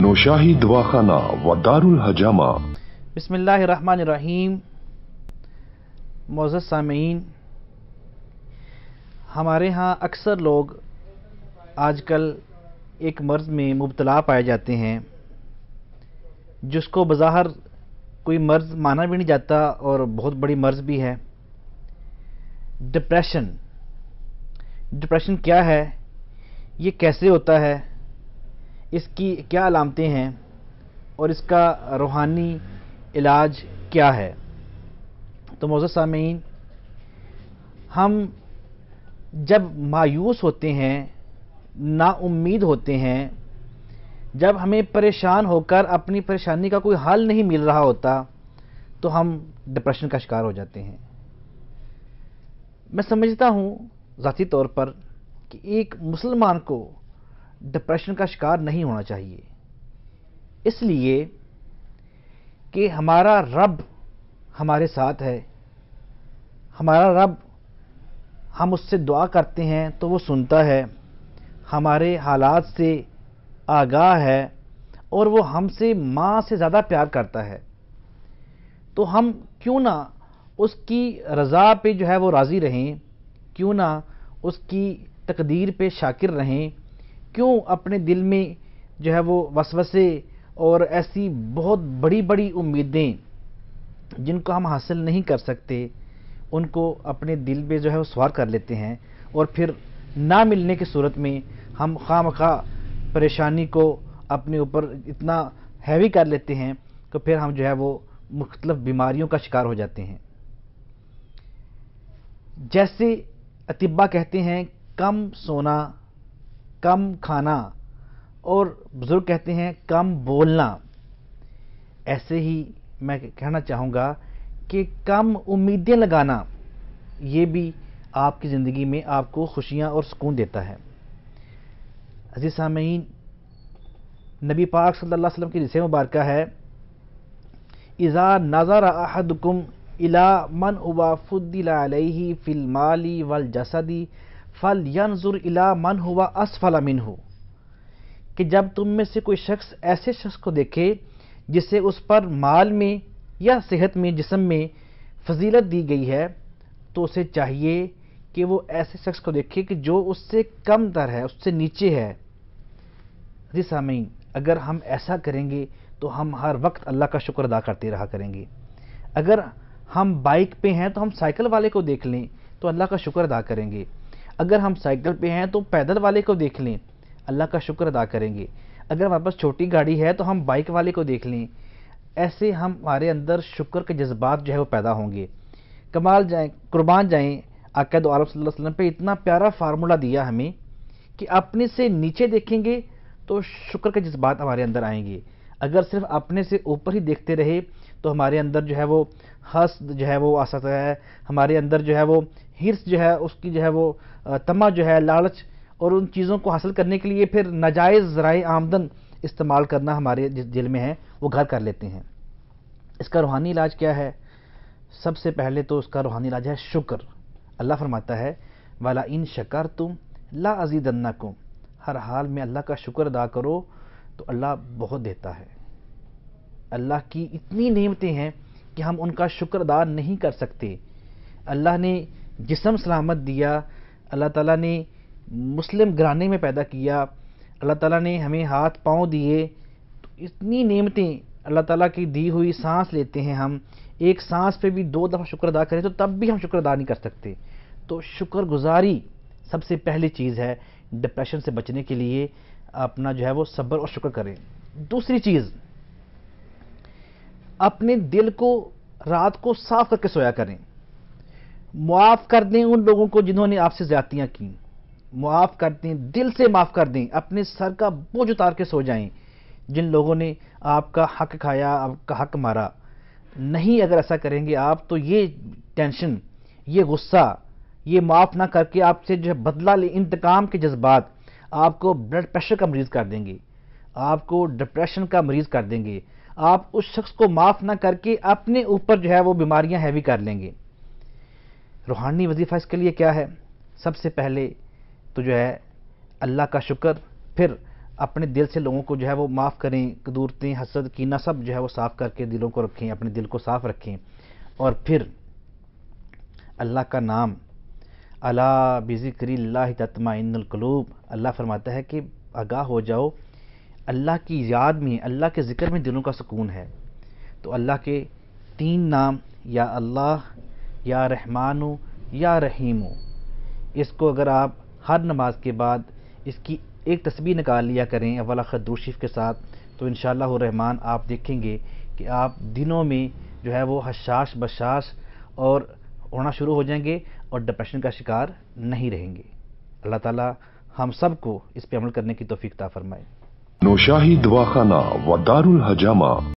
नौशाही दवाखाना व दारुल हजामा। बिस्मिल्लाहिर्रहमानिर्रहीम। मोअज़्ज़ज़ सामीन, हमारे यहाँ अक्सर लोग आजकल एक मर्ज़ में मुब्तला पाए जाते हैं जिसको बज़ाहिर कोई मर्ज़ माना भी नहीं जाता और बहुत बड़ी मर्ज़ भी है। डिप्रेशन क्या है, ये कैसे होता है, इसकी क्या अलामतें हैं और इसका रूहानी इलाज क्या है। तो मोअज़्ज़ज़ सामीन, हम जब मायूस होते हैं, नाउम्मीद होते हैं, जब हमें परेशान होकर अपनी परेशानी का कोई हल नहीं मिल रहा होता, तो हम डिप्रेशन का शिकार हो जाते हैं। मैं समझता हूँ ज़ाती तौर पर कि एक मुसलमान को डिप्रेशन का शिकार नहीं होना चाहिए, इसलिए कि हमारा रब हमारे साथ है। हमारा रब, हम उससे दुआ करते हैं तो वो सुनता है, हमारे हालात से आगाह है और वो हमसे माँ से ज़्यादा प्यार करता है। तो हम क्यों ना उसकी रज़ा पे जो है वो राज़ी रहें, क्यों ना उसकी तकदीर पे शाकिर रहें, क्यों अपने दिल में जो है वो वसवसे और ऐसी बहुत बड़ी बड़ी उम्मीदें जिनको हम हासिल नहीं कर सकते, उनको अपने दिल में जो है वो सवार कर लेते हैं और फिर ना मिलने की सूरत में हम खामखा परेशानी को अपने ऊपर इतना हैवी कर लेते हैं तो फिर हम जो है वो मुख्तलिफ बीमारियों का शिकार हो जाते हैं। जैसे अतिब्बा कहते हैं कम सोना, कम खाना और बुजुर्ग कहते हैं कम बोलना, ऐसे ही मैं कहना चाहूँगा कि कम उम्मीदें लगाना, ये भी आपकी ज़िंदगी में आपको खुशियाँ और सुकून देता है। अज़ीज़ सामीन, नबी पाक सल्लल्लाहु अलैहि वसल्लम की हदीस मुबारका है, इज़ा नज़र अहदुकुम इला मन हुवा फुद्दिला अलैहि फिल माली वल जसदी फलयंजुर इला मन हुवा अस्फला मिन्हु, कि जब तुम में से कोई शख्स ऐसे शख्स को देखे जिसे उस पर माल में या सेहत में, जिस्म में फजीलत दी गई है, तो उसे चाहिए कि वो ऐसे शख्स को देखे कि जो उससे कम तर है, उससे नीचे है। जी सामीन, अगर हम ऐसा करेंगे तो हम हर वक्त अल्लाह का शुक्र अदा करते रहा करेंगे। अगर हम बाइक पे हैं तो हम साइकिल वाले को देख लें तो अल्लाह का शुक्र अदा करेंगे। अगर हम साइकिल पे हैं तो पैदल वाले को देख लें, अल्लाह का शुक्र अदा करेंगे। अगर हमारे पास छोटी गाड़ी है तो हम बाइक वाले को देख लें। ऐसे हमारे अंदर शुक्र के जज्बात जो है वो पैदा होंगे। कमाल जाएँ, कुर्बान जाएँ, आक़ा दो आलम सल्लल्लाहु अलैहि वसल्लम पे इतना प्यारा फार्मूला दिया हमें कि अपने से नीचे देखेंगे तो शुक्र के जज्बात हमारे अंदर आएंगे। अगर सिर्फ अपने से ऊपर ही देखते रहे तो हमारे अंदर जो है वो हस्द जो है वो आ सकता है, हमारे अंदर जो है वो हिर्स जो है, उसकी जो है वो तमा जो है, लालच, और उन चीज़ों को हासिल करने के लिए फिर नाजायज़ ज़राए आमदन इस्तेमाल करना हमारे जिस दिल में है वो घर कर लेते हैं। इसका रूहानी इलाज क्या है? सबसे पहले तो उसका रूहानी इलाज है शुक्र। अल्लाह फरमाता है वाला इन शकरतुम ला अज़ीदन्नकुम, हर हाल में अल्लाह का शुक्र अदा करो तो अल्लाह बहुत देता है। अल्लाह की इतनी नेमतें हैं कि हम उनका शुक्र अदा नहीं कर सकते। अल्लाह ने जिस्म सलामत दिया, अल्लाह ताला ने मुस्लिम घराने में पैदा किया, अल्लाह ताला ने हमें हाथ पाँव दिए, तो इतनी नेमतें अल्लाह ताला की दी हुई सांस लेते हैं हम, एक सांस पे भी 2 दफ़ा शुक्र अदा करें तो तब भी हम शुक्र अदा नहीं कर सकते। तो शुक्रगुजारी सबसे पहली चीज़ है डिप्रेशन से बचने के लिए। अपना जो है वो सब्र और शुक्र करें। दूसरी चीज़, अपने दिल को रात को साफ करके सोया करें। मुआफ़ कर दें उन लोगों को जिन्होंने आपसे ज़्यादतियाँ की, मुआफ़ कर दें, दिल से माफ़ कर दें, अपने सर का बोझ उतार के सो जाएं। जिन लोगों ने आपका हक खाया, आपका हक मारा, नहीं, अगर ऐसा करेंगे आप तो ये टेंशन, ये गुस्सा, ये माफ़ ना करके आपसे जो है बदला ले, इंतकाम के जज्बात आपको ब्लड प्रेशर का मरीज़ कर देंगे, आपको डिप्रेशन का मरीज़ कर देंगे। आप उस शख्स को माफ़ ना करके अपने ऊपर जो है वो बीमारियां हैवी कर लेंगे। रूहानी वजीफ़ा इसके लिए क्या है? सबसे पहले तो जो है अल्लाह का शुक्र, फिर اپنے دل سے لوگوں کو جو ہے وہ معاف کریں، قدورتیں، حسد، کینہ سب جو ہے وہ صاف کر کے دلوں کو رکھیں، اپنے دل کو صاف رکھیں، اور پھر اللہ کا نام، الا بذکر اللہ تطمئن القلوب، اللہ فرماتا ہے کہ آگاہ ہو جاؤ، اللہ کی یاد میں، اللہ کے ذکر میں دلوں کا سکون ہے۔ تو اللہ کے 3 نام، یا اللہ، یا رحمانو، یا رحیمو، اس کو اگر آپ ہر نماز کے بعد اس کی ایک تسبیح نکال لیا کریں اول آخر درود شریف کے ساتھ، تو انشاءاللہ الرحمن آپ دیکھیں گے کہ آپ دنوں میں جو ہے وہ حشاش بشاش اور ہونا شروع ہو جائیں گے اور ڈپریشن کا شکار نہیں رہیں گے۔ اللہ تعالی ہم سب کو اس پہ عمل کرنے کی توفیق عطا فرمائے۔ نوشاہی دواخانہ و دار الحجامہ